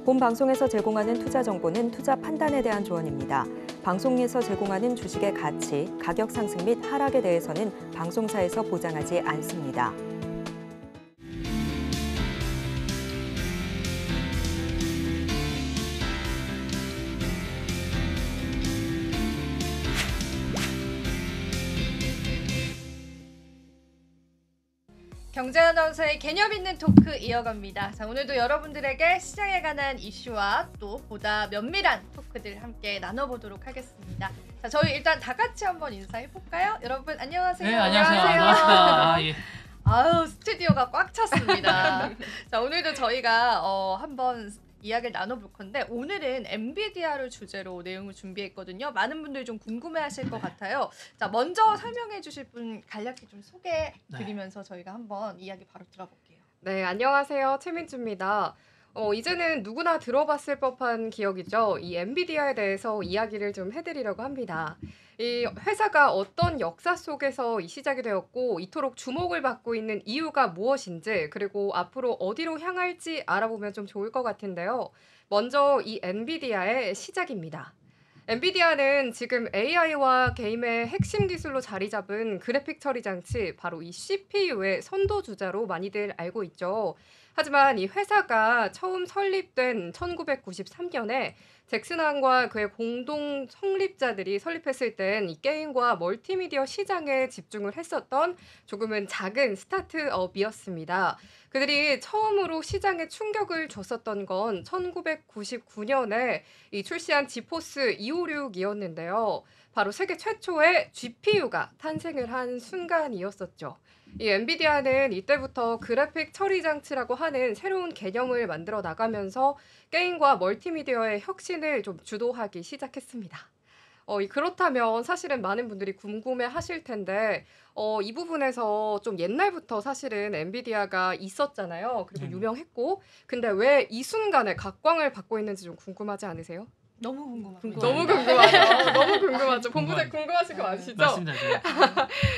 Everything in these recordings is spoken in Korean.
본 방송에서 제공하는 투자 정보는 투자 판단에 대한 조언입니다. 방송에서 제공하는 주식의 가치, 가격 상승 및 하락에 대해서는 방송사에서 보장하지 않습니다. 경제 아나운서의 개념 있는 토크 이어갑니다. 자, 오늘도 여러분들에게 시장에 관한 이슈와 또 보다 면밀한 토크들 함께 나눠보도록 하겠습니다. 자, 저희 일단 다 같이 한번 인사해볼까요? 여러분 안녕하세요. 네, 안녕하세요. 반갑습니다. 예. 아유, 스튜디오가 꽉 찼습니다. 자, 오늘도 저희가 한번 이야기를 나눠볼 건데 오늘은 엔비디아를 주제로 내용을 준비했거든요. 많은 분들이 좀 궁금해하실 것 같아요. 자, 먼저 설명해 주실 분 간략히 좀 소개해 드리면서 저희가 한번 이야기 바로 들어볼게요. 네, 안녕하세요. 최민주입니다. 이제는 누구나 들어봤을 법한 기억이죠. 이 엔비디아에 대해서 이야기를 좀 해드리려고 합니다. 이 회사가 어떤 역사 속에서 시작이 되었고 이토록 주목을 받고 있는 이유가 무엇인지 그리고 앞으로 어디로 향할지 알아보면 좀 좋을 것 같은데요. 먼저 이 엔비디아의 시작입니다. 엔비디아는 지금 AI와 게임의 핵심 기술로 자리 잡은 그래픽 처리 장치 바로 이 CPU의 선도주자로 많이들 알고 있죠. 하지만 이 회사가 처음 설립된 1993년에 잭슨왕과 그의 공동創立자들이 설립했을 땐 이 게임과 멀티미디어 시장에 집중을 했었던 조금은 작은 스타트업이었습니다. 그들이 처음으로 시장에 충격을 줬었던 건 1999년에 이 출시한 지포스 256이었는데요. 바로 세계 최초의 GPU가 탄생을 한 순간이었었죠. 이 엔비디아는 이때부터 그래픽 처리 장치라고 하는 새로운 개념을 만들어 나가면서 게임과 멀티미디어의 혁신을 좀 주도하기 시작했습니다. 그렇다면 사실은 많은 분들이 궁금해 하실 텐데 이 부분에서 좀 옛날부터 사실은 엔비디아가 있었잖아요. 그리고 유명했고 근데 왜 이 순간에 각광을 받고 있는지 좀 궁금하지 않으세요? 너무 궁금합니다. 너무 궁금하죠. 너무 궁금하죠. 본부장 궁금하신 거 아시죠? 맞습니다.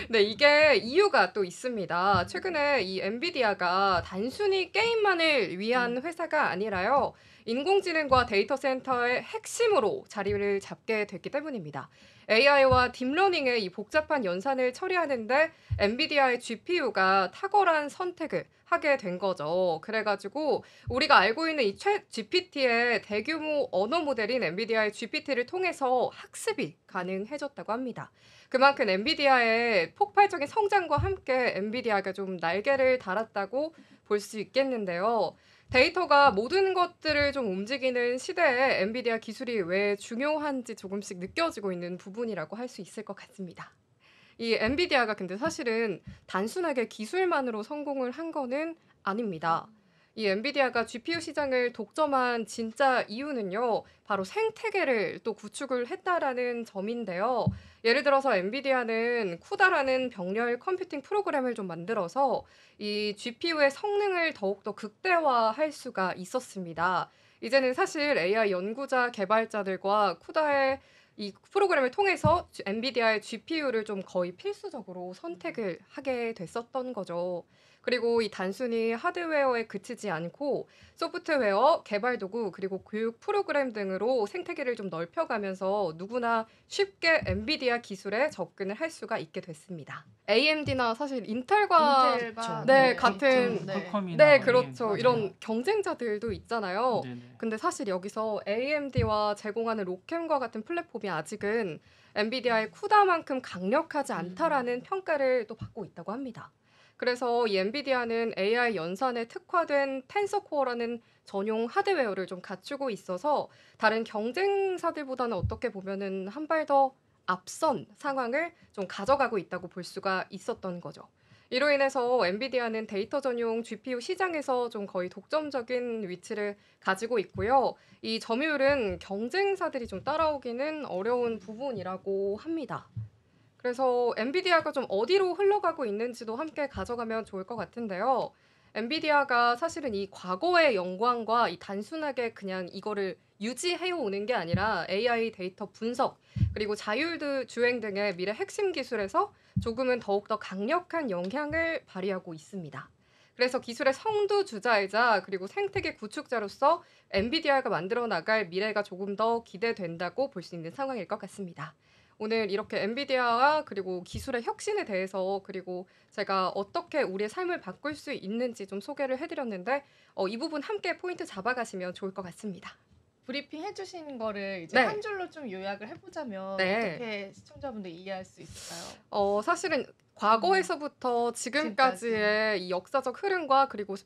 네, 이게 이유가 또 있습니다. 최근에 이 엔비디아가 단순히 게임만을 위한 회사가 아니라요. 인공지능과 데이터 센터의 핵심으로 자리를 잡게 됐기 때문입니다. AI와 딥러닝의 이 복잡한 연산을 처리하는데 엔비디아의 GPU가 탁월한 선택을 하게 된 거죠. 그래가지고 우리가 알고 있는 이 챗 GPT의 대규모 언어 모델인 엔비디아의 GPT를 통해서 학습이 가능해졌다고 합니다. 그만큼 엔비디아의 폭발적인 성장과 함께 엔비디아가 좀 날개를 달았다고 볼 수 있겠는데요. 데이터가 모든 것들을 좀 움직이는 시대에 엔비디아 기술이 왜 중요한지 조금씩 느껴지고 있는 부분이라고 할 수 있을 것 같습니다. 이 엔비디아가 근데 사실은 단순하게 기술만으로 성공을 한 거는 아닙니다. 이 엔비디아가 GPU 시장을 독점한 진짜 이유는요. 바로 생태계를 또 구축을 했다라는 점인데요. 예를 들어서 엔비디아는 쿠다라는 병렬 컴퓨팅 프로그램을 좀 만들어서 이 GPU의 성능을 더욱더 극대화할 수가 있었습니다. 이제는 사실 AI 연구자 개발자들과 쿠다의 이 프로그램을 통해서 엔비디아의 GPU를 좀 거의 필수적으로 선택을 하게 됐었던 거죠. 그리고 이 단순히 하드웨어에 그치지 않고 소프트웨어, 개발 도구, 그리고 교육 프로그램 등으로 생태계를 좀 넓혀가면서 누구나 쉽게 엔비디아 기술에 접근을 할 수가 있게 됐습니다. AMD나 사실 인텔과 같은 퀄컴이나 그렇죠. 맞아요. 이런 경쟁자들도 있잖아요. 네네. 근데 사실 여기서 AMD와 제공하는 록캠과 같은 플랫폼이 아직은 엔비디아의 쿠다만큼 강력하지 않다라는 평가를 또 받고 있다고 합니다. 그래서 이 엔비디아는 AI 연산에 특화된 텐서코어라는 전용 하드웨어를 좀 갖추고 있어서 다른 경쟁사들보다는 어떻게 보면은 한 발 더 앞선 상황을 좀 가져가고 있다고 볼 수가 있었던 거죠. 이로 인해서 엔비디아는 데이터 전용 GPU 시장에서 좀 거의 독점적인 위치를 가지고 있고요. 이 점유율은 경쟁사들이 좀 따라오기는 어려운 부분이라고 합니다. 그래서 엔비디아가 좀 어디로 흘러가고 있는지도 함께 가져가면 좋을 것 같은데요. 엔비디아가 사실은 이 과거의 영광과 이 단순하게 그냥 이거를 유지해 오는 게 아니라 AI 데이터 분석 그리고 자율주행 등의 미래 핵심 기술에서 조금은 더욱더 강력한 영향을 발휘하고 있습니다. 그래서 기술의 선두주자이자 그리고 생태계 구축자로서 엔비디아가 만들어 나갈 미래가 조금 더 기대된다고 볼 수 있는 상황일 것 같습니다. 오늘 이렇게 엔비디아와 그리고 기술의 혁신에 대해서 그리고 제가 어떻게 우리의 삶을 바꿀 수 있는지 좀 소개를 해드렸는데 이 부분 함께 포인트 잡아가시면 좋을 것 같습니다. 브리핑 해주신 거를 이제 네. 한 줄로 좀 요약을 해보자면 네. 어떻게 시청자분들 이해할 수 있을까요? 사실은 과거에서부터 지금까지의 이 역사적 흐름과 그리고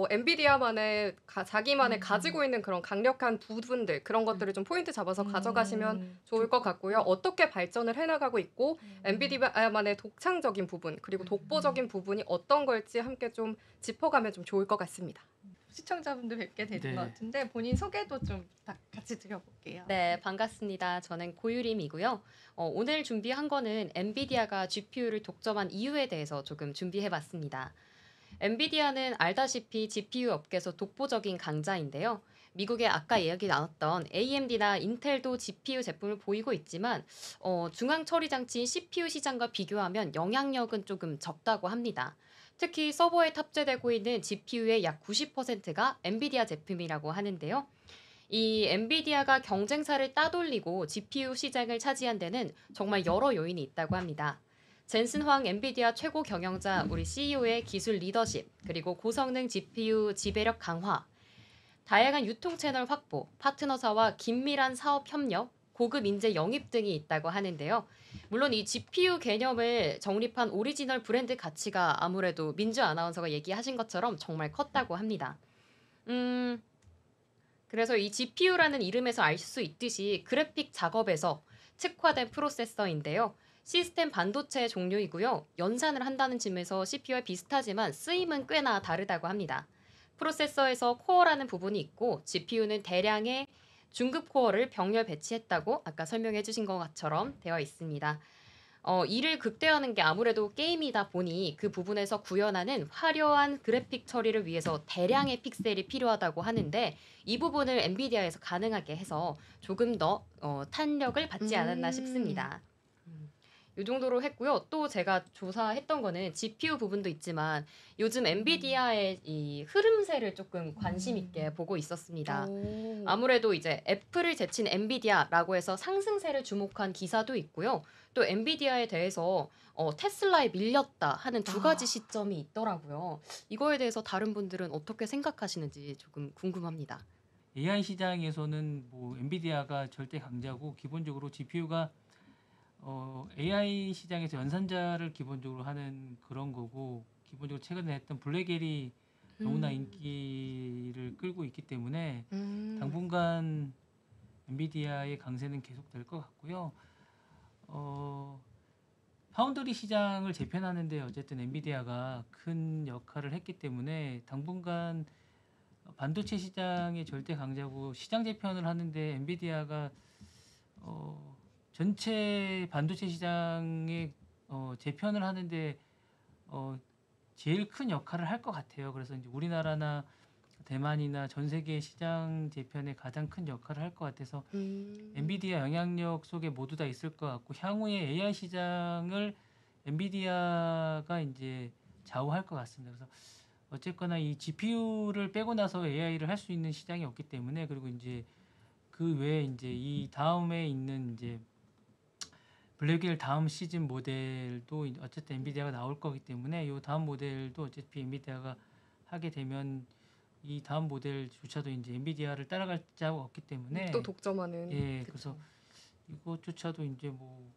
엔비디아만의 자기만의 가지고 있는 그런 강력한 부분들 그런 것들을 좀 포인트 잡아서 가져가시면 좋을 것 같고요. 어떻게 발전을 해나가고 있고 엔비디아만의 독창적인 부분 그리고 독보적인 부분이 어떤 걸지 함께 좀 짚어가면 좀 좋을 것 같습니다. 시청자분들 뵙게 되는 네. 것 같은데 본인 소개도 좀 같이 드려볼게요. 네, 반갑습니다. 저는 고유림이고요. 오늘 준비한 거는 엔비디아가 GPU를 독점한 이유에 대해서 조금 준비해봤습니다. 엔비디아는 알다시피 GPU 업계에서 독보적인 강자인데요. 미국의 아까 이야기 나눴던 AMD나 인텔도 GPU 제품을 보이고 있지만 중앙 처리 장치인 CPU 시장과 비교하면 영향력은 조금 적다고 합니다. 특히 서버에 탑재되고 있는 GPU의 약 90%가 엔비디아 제품이라고 하는데요. 이 엔비디아가 경쟁사를 따돌리고 GPU 시장을 차지한 데는 정말 여러 요인이 있다고 합니다. 젠슨 황 엔비디아 최고 경영자 우리 CEO의 기술 리더십, 그리고 고성능 GPU 지배력 강화, 다양한 유통 채널 확보, 파트너사와 긴밀한 사업 협력, 고급 인재 영입 등이 있다고 하는데요. 물론 이 GPU 개념을 정립한 오리지널 브랜드 가치가 아무래도 민주 아나운서가 얘기하신 것처럼 정말 컸다고 합니다. 그래서 이 GPU라는 이름에서 알 수 있듯이 그래픽 작업에서 특화된 프로세서인데요. 시스템 반도체 종류이고요. 연산을 한다는 점에서 CPU와 비슷하지만 쓰임은 꽤나 다르다고 합니다. 프로세서에서 코어라는 부분이 있고 GPU는 대량의 중급 코어를 병렬 배치했다고 아까 설명해 주신 것처럼 되어 있습니다. 이를 극대화하는 게 아무래도 게임이다 보니 그 부분에서 구현하는 화려한 그래픽 처리를 위해서 대량의 픽셀이 필요하다고 하는데 이 부분을 엔비디아에서 가능하게 해서 조금 더 탄력을 받지 않았나 싶습니다. 이 정도로 했고요. 또 제가 조사했던 거는 GPU 부분도 있지만 요즘 엔비디아의 이 흐름세를 조금 관심 있게 보고 있었습니다. 아무래도 이제 애플을 제친 엔비디아라고 해서 상승세를 주목한 기사도 있고요. 또 엔비디아에 대해서 테슬라에 밀렸다 하는 두 가지 시점이 있더라고요. 이거에 대해서 다른 분들은 어떻게 생각하시는지 조금 궁금합니다. AI 시장에서는 뭐 엔비디아가 절대 강자고 기본적으로 GPU가 AI 시장에서 연산자를 기본적으로 하는 그런 거고 기본적으로 최근에 했던 블랙엘이 너무나 인기를 끌고 있기 때문에 당분간 엔비디아의 강세는 계속될 것 같고요. 파운드리 시장을 재편하는데 어쨌든 엔비디아가 큰 역할을 했기 때문에 당분간 반도체 시장의 절대 강자고 시장 재편을 하는데 엔비디아가 전체 반도체 시장의 재편을 하는데 제일 큰 역할을 할 것 같아요. 그래서 이제 우리나라나 대만이나 전 세계 시장 재편에 가장 큰 역할을 할 것 같아서 엔비디아 영향력 속에 모두 다 있을 것 같고 향후에 AI 시장을 엔비디아가 이제 좌우할 것 같습니다. 그래서 어쨌거나 이 GPU를 빼고 나서 AI를 할 수 있는 시장이 없기 때문에 그리고 이제 그 외에 이제 이 다음에 있는 이제 블랙웰 다음 시즌 모델도 어쨌든 엔비디아가 나올 거기 때문에 이 다음 모델도 어차피 엔비디아가 하게 되면 이 다음 모델조차도 이제 엔비디아를 따라갈 자가 없기 때문에 또 독점하는. 예, 그쵸. 그래서 이것조차도 이제 뭐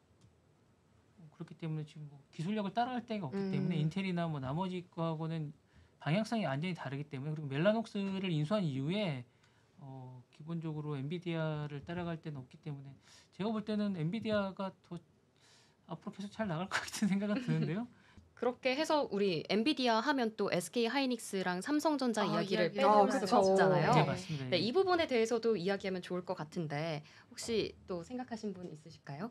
그렇기 때문에 지금 뭐 기술력을 따라갈 데가 없기 때문에 인텔이나 뭐 나머지 거하고는 방향성이 완전히 다르기 때문에 그리고 멜라녹스를 인수한 이후에 기본적으로 엔비디아를 따라갈 데는 없기 때문에 제가 볼 때는 엔비디아가 더 앞으로 계속 잘 나갈 것 같은 생각은 드는데요. 그렇게 해서 우리 엔비디아 하면 또 SK 하이닉스랑 삼성전자 이야기를 이야기 빼놓을 해볼 수가 그쵸. 없잖아요. 네, 맞습니다. 네, 이 부분에 대해서도 이야기하면 좋을 것 같은데 혹시 또 생각하신 분 있으실까요?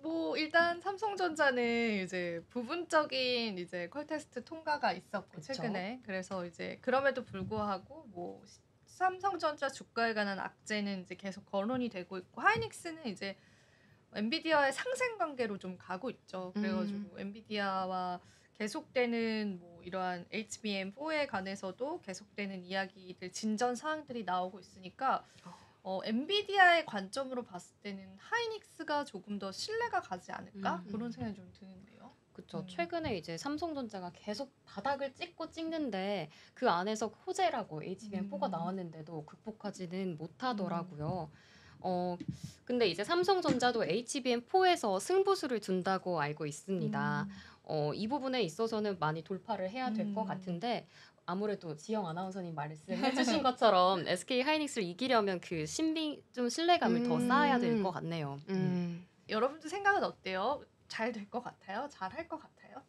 뭐 일단 삼성전자는 이제 부분적인 이제 퀄 테스트 통과가 있었고 그쵸. 최근에 그래서 이제 그럼에도 불구하고 뭐 삼성전자 주가에 관한 악재는 이제 계속 거론이 되고 있고 하이닉스는 이제 엔비디아의 상생 관계로 좀 가고 있죠. 그래가지고 엔비디아와 계속되는 뭐 뭐 이러한 HBM4에 관해서도 계속되는 이야기들, 진전 사항들이 나오고 있으니까 엔비디아의 관점으로 봤을 때는 하이닉스가 조금 더 신뢰가 가지 않을까? 그런 생각이 좀 드는데요. 그렇죠. 최근에 이제 삼성전자가 계속 바닥을 찍고 찍는데 그 안에서 호재라고 HBM4가 나왔는데도 극복하지는 못하더라고요. 근데 이제 삼성전자도 HBM4에서 승부수를 둔다고 알고 있습니다. 이 부분에 있어서는 많이 돌파를 해야 될 것 같은데 아무래도 지영 아나운서님 말씀해 주신 것처럼 SK 하이닉스를 이기려면 그 좀 신뢰감을 더 쌓아야 될 것 같네요. 여러분들 생각은 어때요? 잘 될 것 같아요? 잘 할 것 같아요?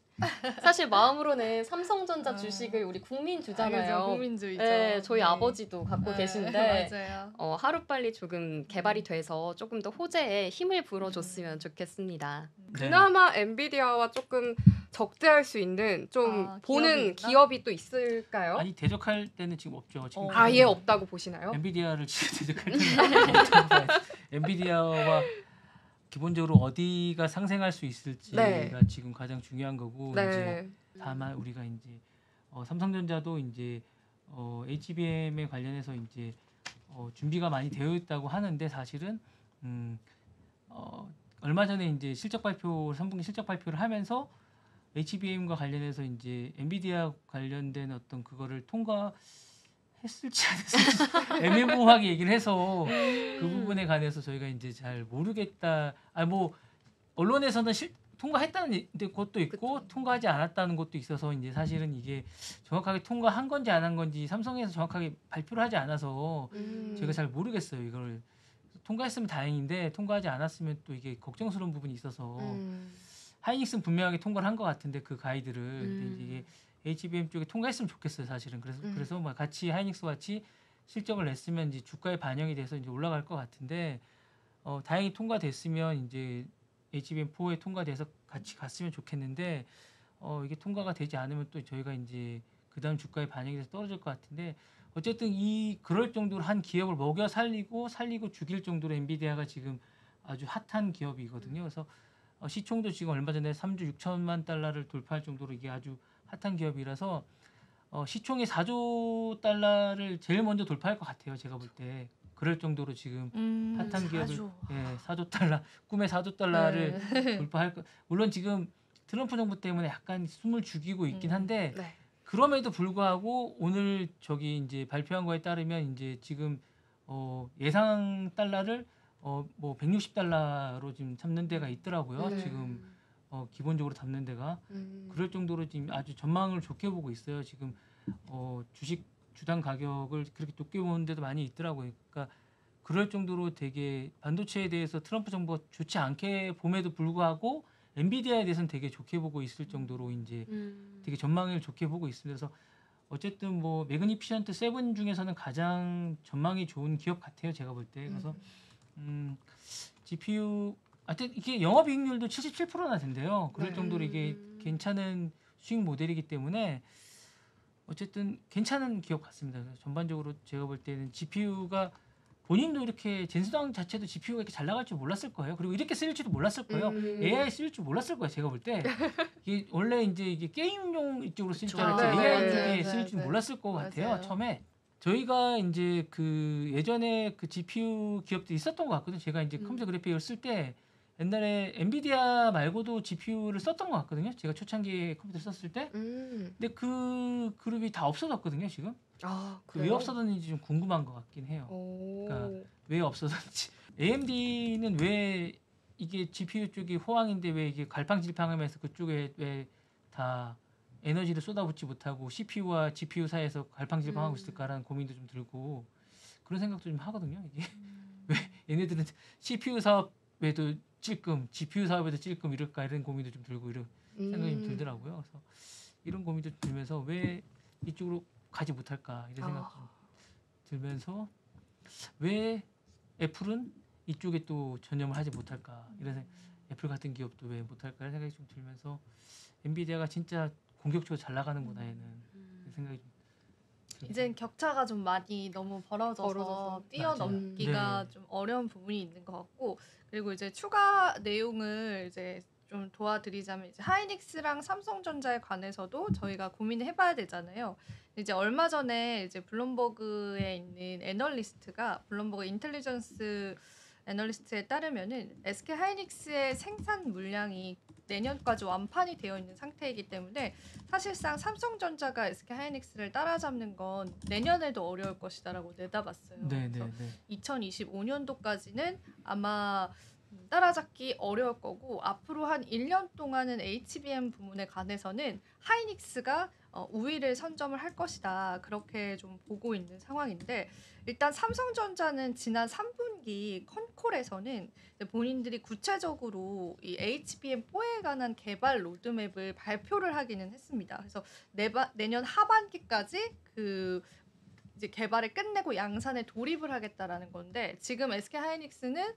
사실 마음으로는 삼성전자 주식을 우리 국민주잖아요. 국민주의죠. 네, 저희 네. 아버지도 갖고 계신데 맞아요. 하루빨리 조금 개발이 돼서 조금 더 호재에 힘을 불어줬으면 좋겠습니다. 그나마 엔비디아와 조금 적대할 수 있는 좀 보는 기업이 있나? 기업이 또 있을까요? 아니 대적할 때는 지금 없죠. 지금 아예 없다고 보시나요? 엔비디아를 지금 대적할 때는 없다고 봐요. 엔비디아와 기본적으로 어디가 상생할 수 있을지가 네. 지금 가장 중요한 거고 네. 이제 다만 우리가 이제 삼성전자도 이제 HBM에 관련해서 이제 준비가 많이 되어 있다고 하는데 사실은 얼마 전에 이제 3분기 실적 발표를 하면서 HBM과 관련해서 이제 엔비디아 관련된 어떤 그거를 통과했을지 안 했을지 애매모호하게 얘기를 해서 그 부분에 관해서 저희가 이제 잘 모르겠다. 뭐 언론에서는 통과했다는 것도 있고 그쵸. 통과하지 않았다는 것도 있어서 이제 사실은 이게 정확하게 통과한 건지 안 한 건지 삼성에서 정확하게 발표를 하지 않아서 저희가 잘 모르겠어요. 이걸 통과했으면 다행인데 통과하지 않았으면 또 이게 걱정스러운 부분이 있어서 하이닉스는 분명하게 통과를 한 것 같은데 그 가이드를 근데 이게 HBM 쪽에 통과했으면 좋겠어요. 사실은 그래서 뭐 같이 하이닉스 같이 실적을 냈으면 이제 주가에 반영이 돼서 이제 올라갈 것 같은데 다행히 통과됐으면 이제 HBM4에 통과돼서 같이 갔으면 좋겠는데 이게 통과가 되지 않으면 또 저희가 이제 그다음 주가에 반영이 돼서 떨어질 것 같은데 어쨌든 그럴 정도로 한 기업을 먹여 살리고 죽일 정도로 엔비디아가 지금 아주 핫한 기업이거든요. 그래서 시총도 지금 얼마 전에 3조 6천만 달러를 돌파할 정도로 이게 아주 핫한 기업이라서 시총이 4조 달러를 제일 먼저 돌파할 것 같아요. 제가 볼 때. 그럴 정도로 지금 핫한 기업을 4조 달러, 꿈의 4조 달러를 돌파할 거. 물론 지금 트럼프 정부 때문에 약간 숨을 죽이고 있긴 한데 네. 그럼에도 불구하고 오늘 저기 이제 발표한 거에 따르면 이제 지금 예상 달러를 뭐 160달러로 지금 잡는 데가 있더라고요. 네. 지금 기본적으로 잡는 데가 그럴 정도로 지금 아주 전망을 좋게 보고 있어요. 지금 주식 주당 가격을 그렇게 높게 보는 데도 많이 있더라고요. 그러니까 그럴 정도로 되게 반도체에 대해서 트럼프 정부가 좋지 않게 봄에도 불구하고 엔비디아에 대해서는 되게 좋게 보고 있을 정도로 이제 되게 전망을 좋게 보고 있습니다. 그래서 어쨌든 뭐 매그니피션트 7 중에서는 가장 전망이 좋은 기업 같아요. 제가 볼 때. 그래서 GPU 하여튼 이게 영업이익률도 77%나 된대요. 그럴 네. 정도로 이게 괜찮은 수익 모델이기 때문에 어쨌든 괜찮은 기업 같습니다. 그래서 전반적으로 제가 볼 때는 GPU가 본인도 이렇게 젠스당 자체도 GPU가 이렇게 잘 나갈 줄 몰랐을 거예요. 그리고 이렇게 쓰일지도 몰랐을 거예요. AI 쓰일 줄 몰랐을 거예요. 제가 볼 때 이게 원래 이제 이게 게임용 이쪽으로 쓰일 줄 알았지 아, AI 네, 쪽에 네, 쓰일 줄 네. 몰랐을 것 같아요. 맞아요. 처음에 저희가 이제 그 예전에 그 GPU 기업도 있었던 것 같거든요. 제가 이제 컴퓨터 그래픽을 쓸 때 옛날에 엔비디아 말고도 GPU를 썼던 것 같거든요. 제가 초창기에 컴퓨터 썼을 때. 근데 그 그룹이 다 없어졌거든요. 지금. 왜 없어졌는지 좀 궁금한 것 같긴 해요. 그러니까 왜 없어졌는지. AMD는 왜 이게 GPU 쪽이 호황인데 왜 이게 갈팡질팡하면서 그쪽에 왜 다 에너지를 쏟아붓지 못하고 CPU와 GPU 사이에서 갈팡질팡하고 있을까라는 고민도 좀 들고 그런 생각도 좀 하거든요. 이게 왜 얘네들은 CPU 사업에도 찔끔, GPU 사업에도 찔끔 이럴까 이런 고민도 좀 들고 이런 생각이 좀 들더라고요. 그래서 이런 고민도 좀 들면서 왜 이쪽으로 가지 못할까 이런 생각도 좀 들면서 왜 애플은 이쪽에 또 전념을 하지 못할까 이런 애플 같은 기업도 왜 못할까 이런 생각이 좀 들면서 엔비디아가 진짜 공격적으로 잘 나가는구나 얘는 이런 생각이 좀 들면서 이젠 격차가 좀 많이 너무 벌어져서 벌어져서. 뛰어넘기가 맞아요. 네. 좀 어려운 부분이 있는 것 같고 그리고 이제 추가 내용을 이제 좀 도와드리자면 이제 하이닉스랑 삼성전자에 관해서도 저희가 고민을 해봐야 되잖아요. 이제 얼마 전에 이제 블룸버그에 있는 애널리스트가 블룸버그 인텔리전스 애널리스트에 따르면은 SK 하이닉스의 생산 물량이 내년까지 완판이 되어 있는 상태이기 때문에 사실상 삼성전자가 SK 하이닉스를 따라잡는 건 내년에도 어려울 것이다라고 내다봤어요. 네, 그래서 네, 네. 2025년도까지는 아마 따라잡기 어려울 거고 앞으로 한 1년 동안은 HBM 부문에 관해서는 하이닉스가 우위를 선점을 할 것이다. 그렇게 좀 보고 있는 상황인데 일단 삼성전자는 지난 3분기 컨콜에서는 본인들이 구체적으로 이 HBM4에 관한 개발 로드맵을 발표를 하기는 했습니다. 그래서 내년 하반기까지 그 이제 개발을 끝내고 양산에 돌입을 하겠다라는 건데 지금 SK 하이닉스는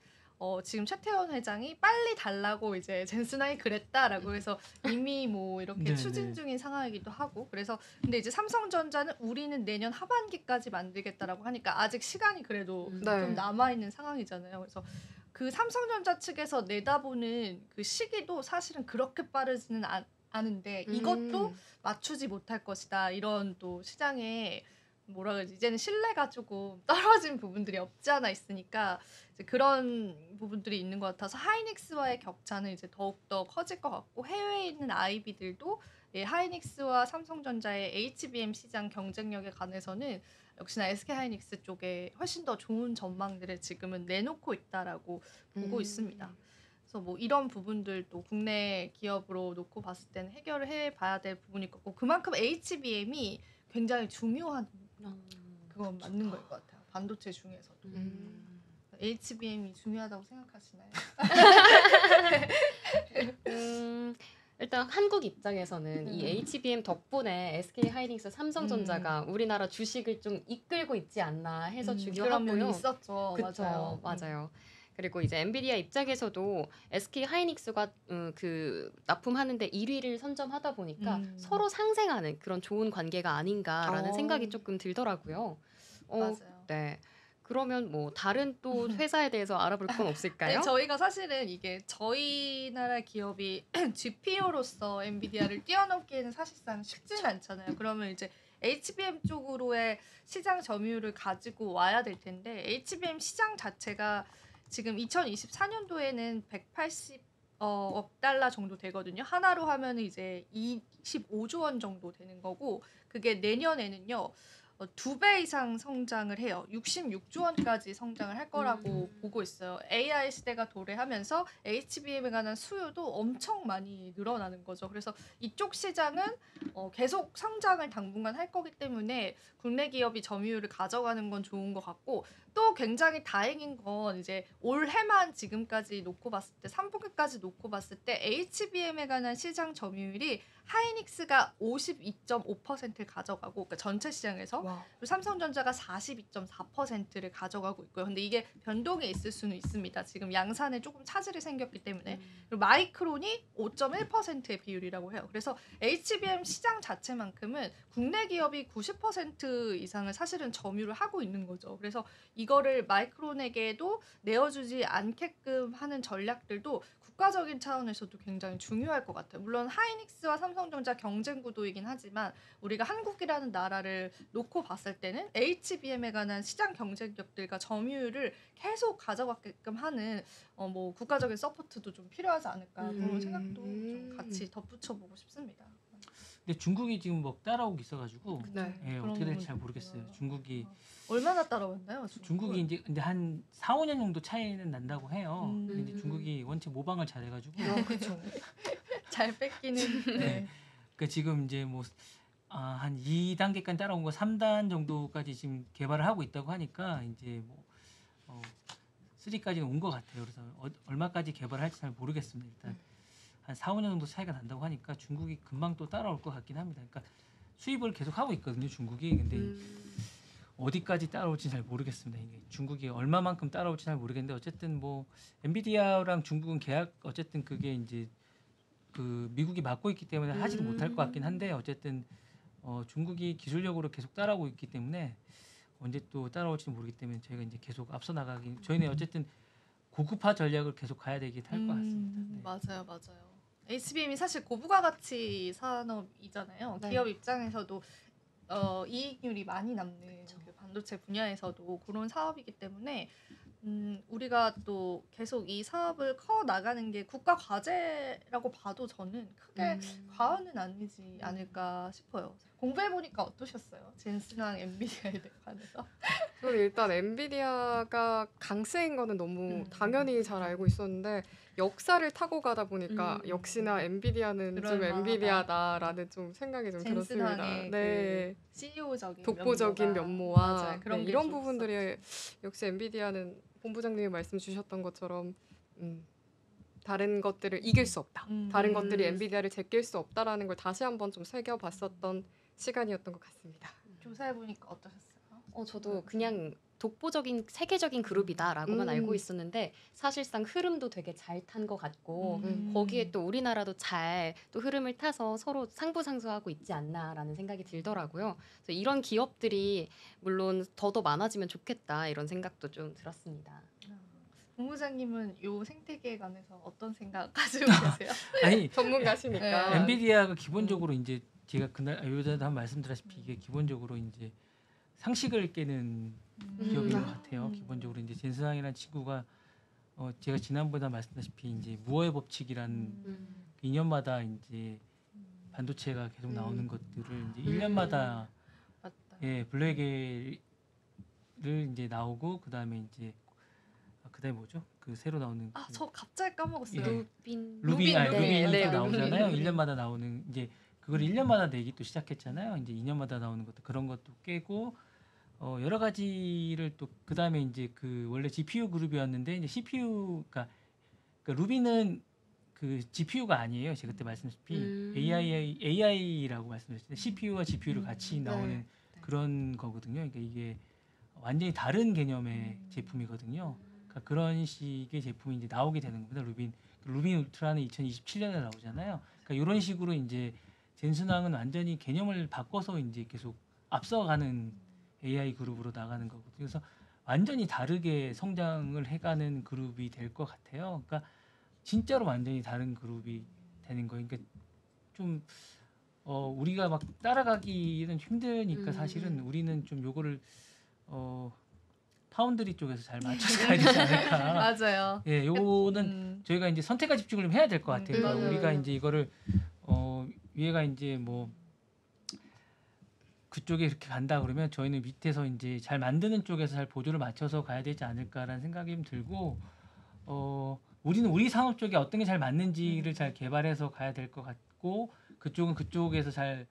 지금 최태원 회장이 빨리 달라고 이제 젠슨하이 그랬다라고 해서 이미 뭐 이렇게 네, 추진 네. 중인 상황이기도 하고 그래서 근데 이제 삼성전자는 우리는 내년 하반기까지 만들겠다라고 하니까 아직 시간이 그래도 네. 좀 남아 있는 상황이잖아요. 그래서 그 삼성전자 측에서 내다보는 그 시기도 사실은 그렇게 빠르지는 않은데 이것도 맞추지 못할 것이다. 이런 또 시장에 뭐라 그러지 이제는 신뢰가 조금 떨어진 부분들이 없지 않아 있으니까 이제 그런 부분들이 있는 것 같아서 하이닉스와의 격차는 이제 더욱더 커질 것 같고 해외에 있는 IB들도 하이닉스와 삼성전자의 HBM 시장 경쟁력에 관해서는 역시나 SK 하이닉스 쪽에 훨씬 더 좋은 전망들을 지금은 내놓고 있다라고 보고 있습니다. 그래서 뭐 이런 부분들도 국내 기업으로 놓고 봤을 때는 해결을 해봐야 될 부분일 거고 그만큼 HBM이 굉장히 중요한 그건 맞는 것 같아요. 반도체 중에서도. HBM이 중요하다고 생각하시나요? 일단 한국 입장에서는 이 HBM 덕분에 SK 하이닉스, 삼성전자가 우리나라 주식을 좀 이끌고 있지 않나 해서 주기도 그런 면이 하고요. 있었죠. 그쵸, 맞아요. 그리고 이제 엔비디아 입장에서도 SK 하이닉스가 그 납품하는데 1위를 선점하다 보니까 서로 상생하는 그런 좋은 관계가 아닌가라는 생각이 조금 들더라고요. 맞아요. 네. 그러면 뭐 다른 또 회사에 대해서 알아볼 건 없을까요? 네, 저희가 사실은 이게 저희 나라 기업이 GPU로서 엔비디아를 뛰어넘기에는 사실상 쉽지는 않잖아요. 그러면 이제 HBM 쪽으로의 시장 점유율을 가지고 와야 될 텐데 HBM 시장 자체가 지금 2024년도에는 180억 달러 정도 되거든요. 하나로 하면 이제 25조 원 정도 되는 거고 그게 내년에는요. 2배 이상 성장을 해요. 66조 원까지 성장을 할 거라고 보고 있어요. AI 시대가 도래하면서 HBM에 관한 수요도 엄청 많이 늘어나는 거죠. 그래서 이쪽 시장은 계속 성장을 당분간 할 거기 때문에 국내 기업이 점유율을 가져가는 건 좋은 것 같고 또 굉장히 다행인 건 이제 올해만 지금까지 놓고 봤을 때 3분기까지 놓고 봤을 때 HBM에 관한 시장 점유율이 하이닉스가 52.5%를 가져가고 그러니까 전체 시장에서 그리고 삼성전자가 42.4%를 가져가고 있고요. 근데 이게 변동이 있을 수는 있습니다. 지금 양산에 조금 차질이 생겼기 때문에 그리고 마이크론이 5.1%의 비율이라고 해요. 그래서 HBM 시장 자체만큼은 국내 기업이 90% 이상을 사실은 점유를 하고 있는 거죠. 그래서 이거를 마이크론에게도 내어주지 않게끔 하는 전략들도 국가적인 차원에서도 굉장히 중요할 것 같아요. 물론 하이닉스와 삼성전자 경쟁 구도이긴 하지만 우리가 한국이라는 나라를 놓고 봤을 때는 HBM에 관한 시장 경쟁력들과 점유율을 계속 가져가게끔 하는 뭐 국가적인 서포트도 좀 필요하지 않을까 그런 생각도 좀 같이 덧붙여보고 싶습니다. 근데 중국이 지금 뭐 따라오고 있어가지고 네. 예, 어떻게 될지 잘 모르겠어요. 중국이 얼마나 따라왔나요? 중국이 이제 근데 한 4, 5년 정도 차이는 난다고 해요. 근데 이제 중국이 원체 모방을 잘해가지고 그렇죠. 잘 뺏기는. 네. 그러니까 지금 이제 뭐 한 2단계까지 따라온 거 3단 정도까지 지금 개발을 하고 있다고 하니까 이제 뭐 3까지는 온 것 같아요. 그래서 얼마까지 개발할지 잘 모르겠습니다. 일단 한 4, 5년 정도 차이가 난다고 하니까 중국이 금방 또 따라올 것 같긴 합니다. 그러니까 수입을 계속 하고 있거든요, 중국이. 근데 어디까지 따라올지 잘 모르겠습니다. 이게 중국이 얼마만큼 따라올지 잘 모르겠는데 어쨌든 뭐 엔비디아랑 중국은 계약 어쨌든 그게 이제 그 미국이 맡고 있기 때문에 하지도 못할 것 같긴 한데 어쨌든 중국이 기술력으로 계속 따라오고 있기 때문에 언제 또 따라올지 모르기 때문에 저희가 이제 계속 앞서 나가기 저희는 어쨌든 고급화 전략을 계속 가야 되긴 할 것 같습니다. 네. 맞아요, 맞아요. HBM이 사실 고부가 가치 산업이잖아요. 네. 기업 입장에서도 이익률이 많이 남는 그 반도체 분야에서도 그런 사업이기 때문에 우리가 또 계속 이 사업을 커 나가는 게 국가 과제라고 봐도 저는 크게 과언은 아니지 않을까 싶어요. 공부해 보니까 어떠셨어요? 젠슨왕 엔비디아에 관해서? 저는 일단 엔비디아가 강세인 거는 너무 당연히 잘 알고 있었는데 역사를 타고 가다 보니까 역시나 엔비디아는 좀 그럴만하다. 엔비디아다라는 좀 생각이 좀 들었습니다. 젠슨왕의 네. 그 CEO적인 독보적인 면모와 맞아요. 그런 네, 게 이런 좀 부분들이 역시 엔비디아는 본부장님이 말씀 주셨던 것처럼 다른 것들을 이길 수 없다. 다른 것들이 엔비디아를 제낄 수 없다라는 걸 다시 한번 좀 새겨봤었던 시간이었던 것 같습니다. 조사해 보니까 어떠셨어요? 저도 그냥 독보적인 세계적인 그룹이다라고만 알고 있었는데 사실상 흐름도 되게 잘 탄 것 같고 거기에 또 우리나라도 잘 또 흐름을 타서 서로 상부상조하고 있지 않나라는 생각이 들더라고요. 그래서 이런 기업들이 물론 더더 많아지면 좋겠다 이런 생각도 좀 들었습니다. 본부장님은 요 생태계에 관해서 어떤 생각 가지고 계세요? 아니 전문가시니까. 네. 엔비디아가 기본적으로 이제 제가 그날 요전에도 한 말씀드렸다시피 이게 기본적으로 이제 상식을 깨는 기업인 것 같아요. 기본적으로 이제 젠슨왕이라는 친구가 제가 지난번에 말씀드렸다시피 이제 무어의 법칙이라는 2년마다 이제 반도체가 계속 나오는 것들을 이제 1년마다 맞다. 예 블랙을 이제 나오고 그다음에 뭐죠? 그 새로 나오는 아, 저 갑자기 까먹었어요. 예. 루빈 루빈 네, 또 네, 나오잖아요. 루빈. 1년마다 나오는 이제 그걸 1년마다 내기 또 시작했잖아요. 이제 2년마다 나오는 것도 그런 것도 깨고 여러 가지를 또 그다음에 이제 그 원래 GPU 그룹이었는데 이제 CPU가 그러니까 루빈은 그 GPU가 아니에요. 제가 그때 말씀드렸다시피 AI라고 말씀드렸는데 CPU와 GPU를 같이 나오는 그런 거거든요. 그러니까 이게 완전히 다른 개념의 제품이거든요. 그러니까 그런 식의 제품이 이제 나오게 되는 겁니다. 루빈 울트라는 2027년에 나오잖아요. 그러니까 이런 식으로 이제 젠슨왕은 완전히 개념을 바꿔서 이제 계속 앞서가는 AI 그룹으로 나가는 거거든요. 그래서 완전히 다르게 성장을 해가는 그룹이 될 것 같아요. 그러니까 진짜로 완전히 다른 그룹이 되는 거예요. 그러니까 좀 우리가 막 따라가기는 힘드니까 사실은 우리는 좀 요거를 파운드리 쪽에서 잘 맞춰서 가야 되지 않을까. 맞아요. 예, 요거는 저희가 이제 선택과 집중을 좀 해야 될 것 같아요. 그러니까 맞아요. 우리가 이제 이거를 위에가 이제 뭐 그쪽에 이렇게 간다 그러면 저희는 밑에서 이제 잘 만드는 쪽에서 잘 보조를 맞춰서 가야 되지 않을까라는 생각이 좀 들고 우리는 우리 산업 쪽에 어떤 게 잘 맞는지를 잘 개발해서 가야 될 것 같고 그쪽은 그쪽에서 잘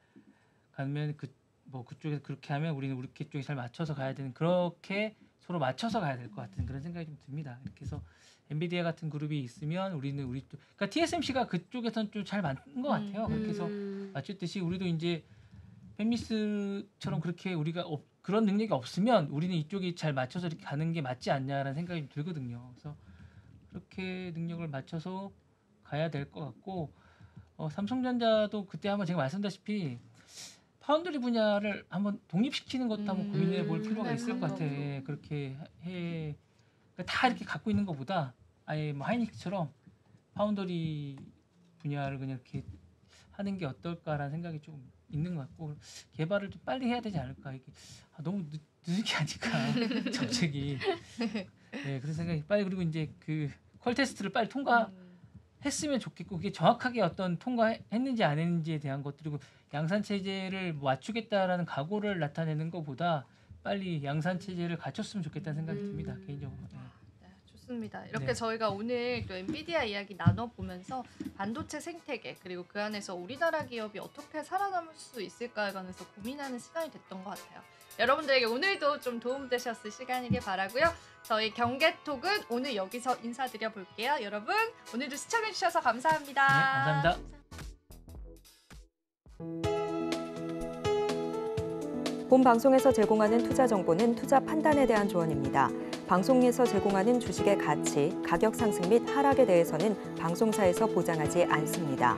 가면 그쪽에서 그렇게 하면 우리는 우리 쪽에 잘 맞춰서 가야 되는 그렇게 서로 맞춰서 가야 될 것 같은 그런 생각이 좀 듭니다. 이렇게 해서 엔비디아 같은 그룹이 있으면 우리는 우리 쪽 그러니까 TSMC가 그쪽에서는 좀 잘 맞는 것 같아요. 그렇게 해서 맞췄듯이 우리도 이제 펜미스처럼 그렇게 우리가 그런 능력이 없으면 우리는 이쪽이 잘 맞춰서 이렇게 가는 게 맞지 않냐라는 생각이 좀 들거든요. 그래서 그렇게 능력을 맞춰서 가야 될 것 같고 삼성전자도 그때 한번 제가 말씀드렸다시피 파운드리 분야를 한번 독립시키는 것도 한번 고민해 볼 필요가 네, 있을 것 같아. 그렇게 그러니까 다 이렇게 갖고 있는 것보다 아예 뭐 하이닉스처럼 파운드리 분야를 그냥 이렇게 하는 게 어떨까라는 생각이 좀 있는 것 같고 개발을 좀 빨리 해야 되지 않을까. 이게 너무 늦은 게 아닐까 정책이. 네, 그런 생각이 빨리 그리고 이제 그 퀄 테스트를 빨리 통과했으면 좋겠고 그게 정확하게 어떤 통과했는지 안 했는지에 대한 것들이고 양산 체제를 맞추겠다라는 각오를 나타내는 것보다 빨리 양산 체제를 갖췄으면 좋겠다는 생각이 듭니다 개인적으로. 네. 네, 좋습니다. 이렇게 네. 저희가 오늘 또 엔비디아 이야기 나눠보면서 반도체 생태계 그리고 그 안에서 우리나라 기업이 어떻게 살아남을 수 있을까에 관해서 고민하는 시간이 됐던 것 같아요. 여러분들에게 오늘도 좀 도움되셨을 시간이길 바라고요. 저희 경계톡은 오늘 여기서 인사드려 볼게요. 여러분 오늘도 시청해주셔서 감사합니다. 네, 감사합니다. 본 방송에서 제공하는 투자 정보는 투자 판단에 대한 조언입니다. 방송에서 제공하는 주식의 가치, 가격 상승 및 하락에 대해서는 방송사에서 보장하지 않습니다.